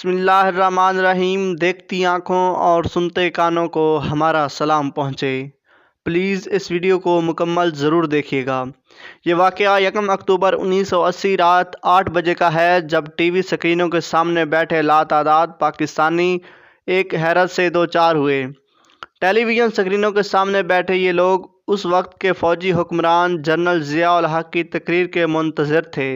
بسم اللہ الرحمن الرحیم۔ دیکھتی آنکھوں اور سنتے کانوں کو ہمارا سلام پہنچے۔ پلیز اس ویڈیو کو مکمل ضرور دیکھیے گا۔ یہ واقعہ 1 اکتوبر 1980 رات 8 بجے کا ہے، جب ٹی وی سکرینوں کے سامنے بیٹھے لاتعداد پاکستانی ایک حیرت سے دوچار ہوئے۔ ٹیلی ویژن سکرینوں کے سامنے بیٹھے یہ لوگ اس وقت کے فوجی حکمران جنرل ضیاء الحق کی تقریر کے منتظر تھے،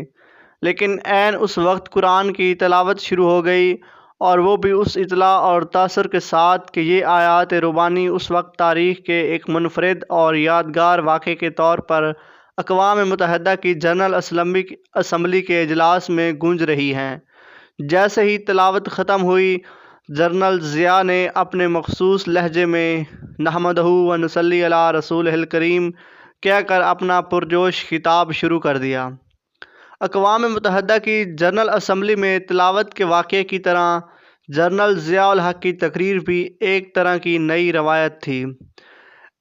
لیکن عین اس وقت قرآن کی تلاوت شروع ہو گئی، اور وہ بھی اس اطلاع اور تاثر کے ساتھ کہ یہ آیات ربانی اس وقت تاریخ کے ایک منفرد اور یادگار واقعے کے طور پر اقوام متحدہ کی جنرل اسمبلی کے اجلاس میں گونج رہی ہیں۔ جیسے ہی تلاوت ختم ہوئی، جنرل ضیاء نے اپنے مخصوص لہجے میں نحمدہ و نصلی علی رسولہ الکریم کہہ کر اپنا پرجوش خطاب شروع کر دیا۔ اقوام متحدہ کی جنرل اسمبلی میں تلاوت کے واقعے کی طرح جنرل ضیاء الحق کی تقریر بھی ایک طرح کی نئی روایت تھی۔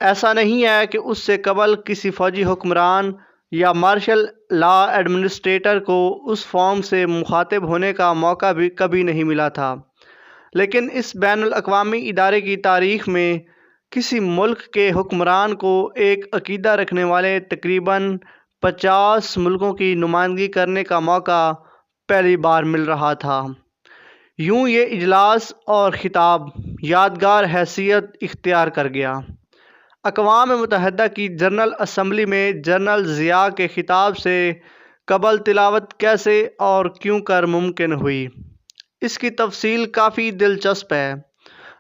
ایسا نہیں ہے کہ اس سے قبل کسی فوجی حکمران یا مارشل لا ایڈمنسٹریٹر کو اس فارم سے مخاطب ہونے کا موقع بھی کبھی نہیں ملا تھا، لیکن اس بین الاقوامی ادارے کی تاریخ میں کسی ملک کے حکمران کو ایک عقیدہ رکھنے والے تقریباً 50 ملکوں کی نمائندگی کرنے کا موقع پہلی بار مل رہا تھا۔ یوں یہ اجلاس اور خطاب یادگار حیثیت اختیار کر گیا۔ اقوام متحدہ کی جنرل اسمبلی میں جنرل ضیاء کے خطاب سے قبل تلاوت کیسے اور کیوں کر ممکن ہوئی، اس کی تفصیل کافی دلچسپ ہے،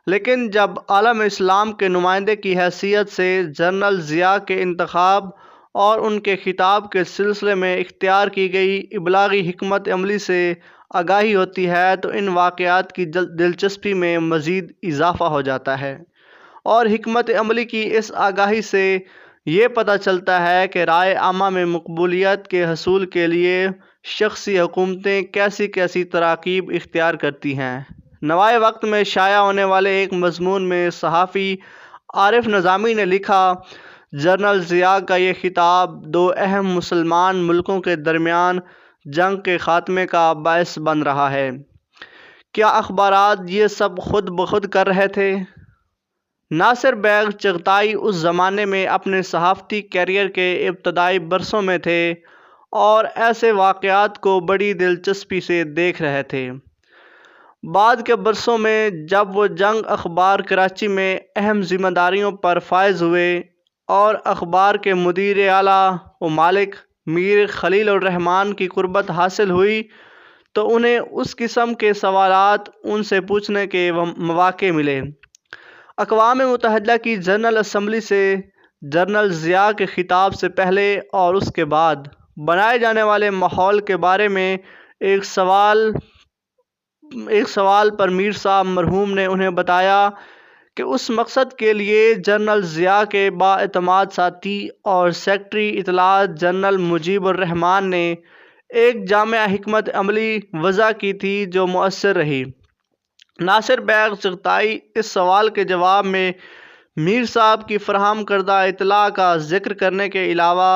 لیکن جب عالم اسلام کے نمائندے کی حیثیت سے جنرل ضیاء کے انتخاب اور ان کے خطاب کے سلسلے میں اختیار کی گئی ابلاغی حکمت عملی سے آگاہی ہوتی ہے، تو ان واقعات کی دلچسپی میں مزید اضافہ ہو جاتا ہے، اور حکمت عملی کی اس آگاہی سے یہ پتہ چلتا ہے کہ رائے عامہ میں مقبولیت کے حصول کے لیے شخصی حکومتیں کیسی کیسی تراکیب اختیار کرتی ہیں۔ نوائے وقت میں شائع ہونے والے ایک مضمون میں صحافی عارف نظامی نے لکھا، جنرل ضیاء کا یہ خطاب 2 اہم مسلمان ملکوں کے درمیان جنگ کے خاتمے کا باعث بن رہا ہے۔ کیا اخبارات یہ سب خود بخود کر رہے تھے؟ ناصر بیگ چغتائی اس زمانے میں اپنے صحافتی کیریئر کے ابتدائی برسوں میں تھے اور ایسے واقعات کو بڑی دلچسپی سے دیکھ رہے تھے۔ بعد کے برسوں میں جب وہ جنگ اخبار کراچی میں اہم ذمہ داریوں پر فائز ہوئے اور اخبار کے مدیر اعلیٰ و مالک میر خلیل الرحمن کی قربت حاصل ہوئی، تو انہیں اس قسم کے سوالات ان سے پوچھنے کے مواقع ملے۔ اقوام متحدہ کی جنرل اسمبلی سے جنرل ضیاء کے خطاب سے پہلے اور اس کے بعد بنائے جانے والے ماحول کے بارے میں ایک سوال پر میر صاحب مرحوم نے انہیں بتایا کہ اس مقصد کے لیے جنرل ضیاء کے بااعتماد ساتھی اور سیکرٹری اطلاعات جنرل مجیب الرحمان نے ایک جامع حکمت عملی وضع کی تھی جو مؤثر رہی۔ ناصر بیگ چغتائی اس سوال کے جواب میں میر صاحب کی فراہم کردہ اطلاع کا ذکر کرنے کے علاوہ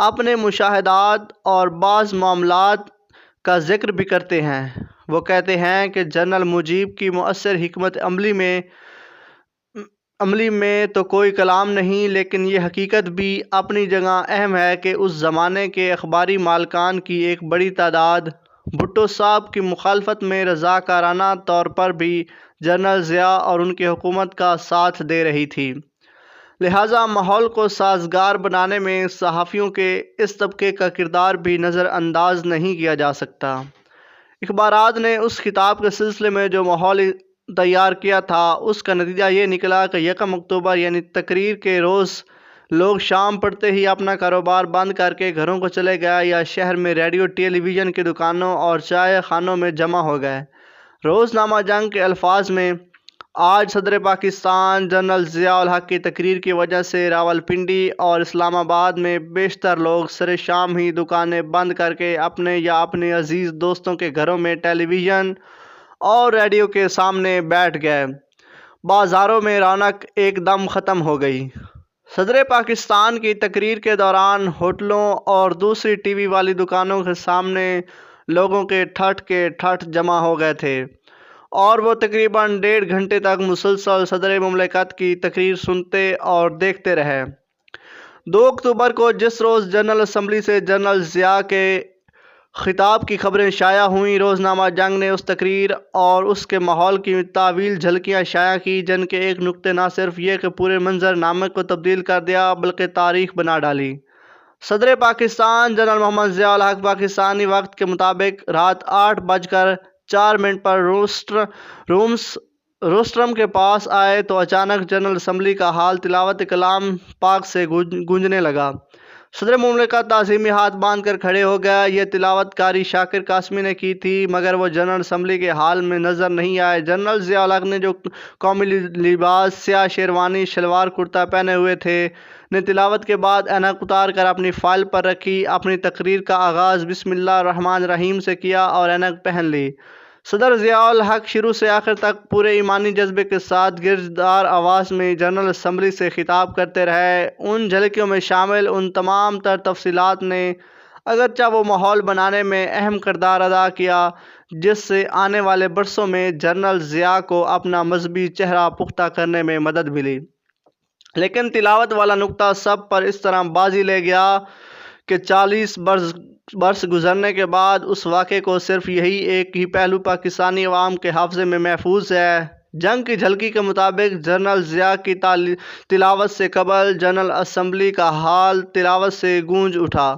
اپنے مشاہدات اور بعض معاملات کا ذکر بھی کرتے ہیں۔ وہ کہتے ہیں کہ جنرل مجیب کی مؤثر حکمت عملی میں تو کوئی کلام نہیں، لیکن یہ حقیقت بھی اپنی جگہ اہم ہے کہ اس زمانے کے اخباری مالکان کی ایک بڑی تعداد بھٹو صاحب کی مخالفت میں رضاکارانہ طور پر بھی جنرل ضیاء اور ان کی حکومت کا ساتھ دے رہی تھی، لہٰذا ماحول کو سازگار بنانے میں صحافیوں کے اس طبقے کا کردار بھی نظر انداز نہیں کیا جا سکتا۔ اخبارات نے اس خطاب کے سلسلے میں جو ماحول تیار کیا تھا، اس کا نتیجہ یہ نکلا کہ 1 اکتوبر یعنی تقریر کے روز لوگ شام پڑتے ہی اپنا کاروبار بند کر کے گھروں کو چلے گئے یا شہر میں ریڈیو ٹیلی ویژن کی دکانوں اور چائے خانوں میں جمع ہو گئے۔ روزنامہ جنگ کے الفاظ میں، آج صدر پاکستان جنرل ضیاء الحق کی تقریر کی وجہ سے راولپنڈی اور اسلام آباد میں بیشتر لوگ سر شام ہی دکانیں بند کر کے اپنے یا اپنے عزیز دوستوں کے گھروں میں ٹیلی ویژن اور ریڈیو کے سامنے بیٹھ گئے۔ بازاروں میں رونق ایک دم ختم ہو گئی۔ صدر پاکستان کی تقریر کے دوران ہوٹلوں اور دوسری ٹی وی والی دکانوں کے سامنے لوگوں کے ٹھٹ جمع ہو گئے تھے۔ اور وہ تقریباً 1.5 گھنٹے تک مسلسل صدر مملکت کی تقریر سنتے اور دیکھتے رہے۔ 2 اکتوبر کو جس روز جنرل اسمبلی سے جنرل ضیاء کے خطاب کی خبریں شائع ہوئیں، روزنامہ جنگ نے اس تقریر اور اس کے ماحول کی طویل جھلکیاں شائع کی جن کے ایک نقطے نہ صرف یہ کہ پورے منظر نامے کو تبدیل کر دیا بلکہ تاریخ بنا ڈالی۔ صدر پاکستان جنرل محمد ضیاء الحق پاکستانی وقت کے مطابق رات 8:04 پر روسٹرم کے پاس آئے تو اچانک جنرل اسمبلی کا ہال تلاوت کلام پاک سے گونجنے لگا۔ صدر مملکت تعظیمی ہاتھ باندھ کر کھڑے ہو گیا۔ یہ تلاوت کاری شاکر قاسمی نے کی تھی مگر وہ جنرل اسمبلی کے ہال میں نظر نہیں آئے۔ جنرل ضیاء الحق نے جو قومی لباس سیاہ شیروانی شلوار کرتا پہنے ہوئے تھے نے تلاوت کے بعد اینک اتار کر اپنی فائل پر رکھی، اپنی تقریر کا آغاز بسم اللہ الرحمن الرحیم سے کیا اور اینک پہن لی۔ صدر ضیاء الحق شروع سے آخر تک پورے ایمانی جذبے کے ساتھ گرجدار آواز میں جنرل اسمبلی سے خطاب کرتے رہے۔ ان جھلکیوں میں شامل ان تمام تر تفصیلات نے اگرچہ وہ ماحول بنانے میں اہم کردار ادا کیا جس سے آنے والے برسوں میں جنرل ضیاء کو اپنا مذہبی چہرہ پختہ کرنے میں مدد ملی، لیکن تلاوت والا نقطہ سب پر اس طرح بازی لے گیا کہ 40 برس گزرنے کے بعد اس واقعے کو صرف یہی ایک ہی پہلو پاکستانی عوام کے حافظے میں محفوظ ہے۔ جنگ کی جھلکی کے مطابق جنرل ضیاء کی تلاوت سے قبل جنرل اسمبلی کا ہال تلاوت سے گونج اٹھا۔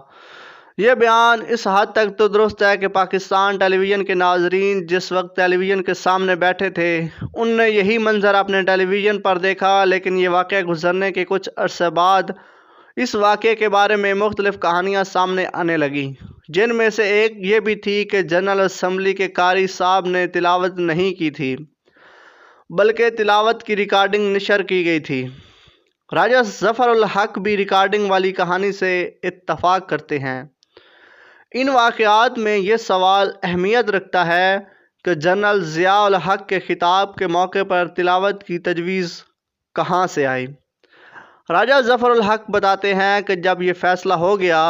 یہ بیان اس حد تک تو درست ہے کہ پاکستان ٹیلی ویژن کے ناظرین جس وقت ٹیلی ویژن کے سامنے بیٹھے تھے ان نے یہی منظر اپنے ٹیلی ویژن پر دیکھا، لیکن یہ واقعہ گزرنے کے کچھ عرصے بعد اس واقعے کے بارے میں مختلف کہانیاں سامنے آنے لگیں، جن میں سے ایک یہ بھی تھی کہ جنرل اسمبلی کے قاری صاحب نے تلاوت نہیں کی تھی بلکہ تلاوت کی ریکارڈنگ نشر کی گئی تھی۔ راجہ ظفر الحق بھی ریکارڈنگ والی کہانی سے اتفاق کرتے ہیں۔ ان واقعات میں یہ سوال اہمیت رکھتا ہے کہ جنرل ضیاء الحق کے خطاب کے موقع پر تلاوت کی تجویز کہاں سے آئی۔ راجہ ظفر الحق بتاتے ہیں کہ جب یہ فیصلہ ہو گیا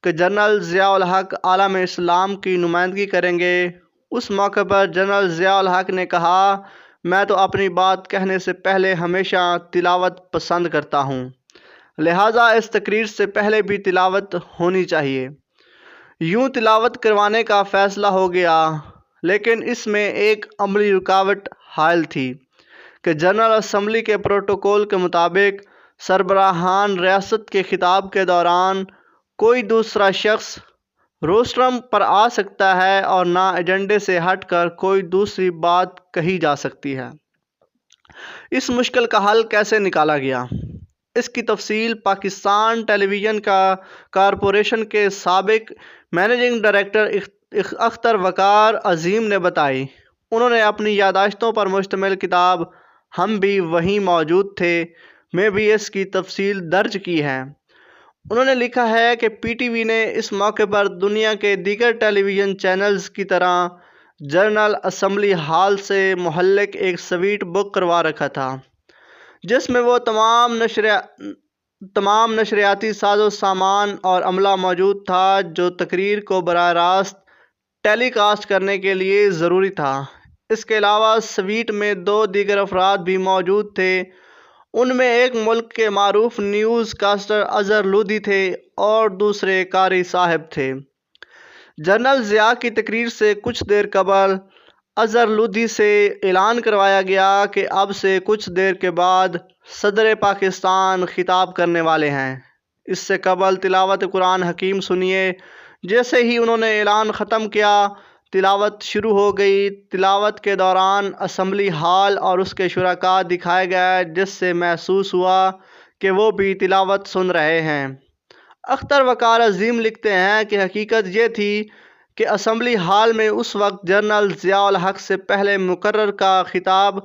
کہ جنرل ضیاء الحق عالم اسلام کی نمائندگی کریں گے، اس موقع پر جنرل ضیاء الحق نے کہا، میں تو اپنی بات کہنے سے پہلے ہمیشہ تلاوت پسند کرتا ہوں، لہٰذا اس تقریر سے پہلے بھی تلاوت ہونی چاہیے۔ یوں تلاوت کروانے کا فیصلہ ہو گیا، لیکن اس میں ایک عملی رکاوٹ حائل تھی کہ جنرل اسمبلی کے پروٹوکول کے مطابق سربراہان ریاست کے خطاب کے دوران کوئی دوسرا شخص روسٹرم پر آ سکتا ہے اور نہ ایجنڈے سے ہٹ کر کوئی دوسری بات کہی جا سکتی ہے۔ اس مشکل کا حل کیسے نکالا گیا؟ اس کی تفصیل پاکستان ٹیلی ویژن کارپوریشن کے سابق مینیجنگ ڈائریکٹر اختر وقار عظیم نے بتائی۔ انہوں نے اپنی یادداشتوں پر مشتمل کتاب ہم بھی وہیں موجود تھے میں بھی اس کی تفصیل درج کی ہے۔ انہوں نے لکھا ہے کہ پی ٹی وی نے اس موقع پر دنیا کے دیگر ٹیلی ویژن چینلز کی طرح جنرل اسمبلی ہال سے متعلق ایک سویٹ بک کروا رکھا تھا جس میں وہ تمام نشریاتی ساز و سامان اور عملہ موجود تھا جو تقریر کو براہ راست ٹیلی کاسٹ کرنے کے لیے ضروری تھا۔ اس کے علاوہ سویٹ میں 2 دیگر افراد بھی موجود تھے، ان میں ایک ملک کے معروف نیوز کاسٹر اظہر لودھی تھے اور دوسرے قاری صاحب تھے۔ جنرل ضیاء کی تقریر سے کچھ دیر قبل اظہر لودھی سے اعلان کروایا گیا کہ اب سے کچھ دیر کے بعد صدر پاکستان خطاب کرنے والے ہیں، اس سے قبل تلاوت قرآن حکیم سنیے۔ جیسے ہی انہوں نے اعلان ختم کیا، تلاوت شروع ہو گئی۔ تلاوت کے دوران اسمبلی ہال اور اس کے شرکاء دکھائے گئے جس سے محسوس ہوا کہ وہ بھی تلاوت سن رہے ہیں۔ اختر وقار عظیم لکھتے ہیں کہ حقیقت یہ تھی کہ اسمبلی ہال میں اس وقت جنرل ضیاء الحق سے پہلے مقرر کا خطاب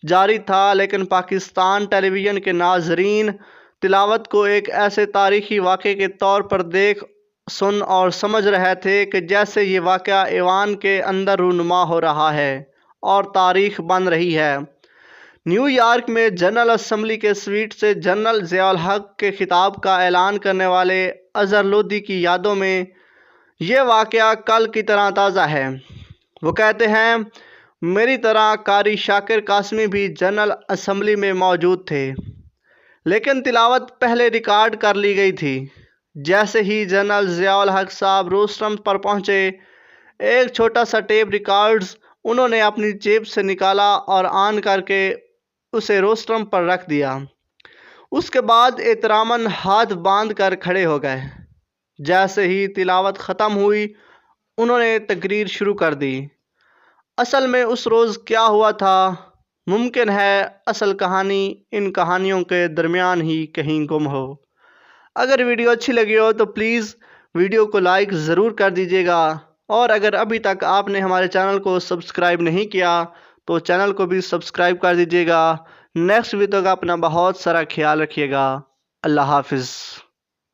جاری تھا، لیکن پاکستان ٹیلی ویژن کے ناظرین تلاوت کو ایک ایسے تاریخی واقعے کے طور پر دیکھ، سن اور سمجھ رہے تھے کہ جیسے یہ واقعہ ایوان کے اندر رونما ہو رہا ہے اور تاریخ بن رہی ہے۔ نیو یارک میں جنرل اسمبلی کے سویٹ سے جنرل ضیاء الحق کے خطاب کا اعلان کرنے والے اظہر لودھی کی یادوں میں یہ واقعہ کل کی طرح تازہ ہے۔ وہ کہتے ہیں، میری طرح قاری شاکر قاسمی بھی جنرل اسمبلی میں موجود تھے، لیکن تلاوت پہلے ریکارڈ کر لی گئی تھی۔ جیسے ہی جنرل ضیاء الحق صاحب روسٹرم پر پہنچے، ایک چھوٹا سا ٹیپ ریکارڈز انہوں نے اپنی جیب سے نکالا اور آن کر کے اسے روسٹرم پر رکھ دیا۔ اس کے بعد احتراماً ہاتھ باندھ کر کھڑے ہو گئے۔ جیسے ہی تلاوت ختم ہوئی، انہوں نے تقریر شروع کر دی۔ اصل میں اس روز کیا ہوا تھا، ممکن ہے اصل کہانی ان کہانیوں کے درمیان ہی کہیں گم ہو۔ اگر ویڈیو اچھی لگی ہو تو پلیز ویڈیو کو لائک ضرور کر دیجیے گا، اور اگر ابھی تک آپ نے ہمارے چینل کو سبسکرائب نہیں کیا تو چینل کو بھی سبسکرائب کر دیجیے گا۔ نیکسٹ ویڈیو تک اپنا بہت سارا خیال رکھیے گا۔ اللہ حافظ۔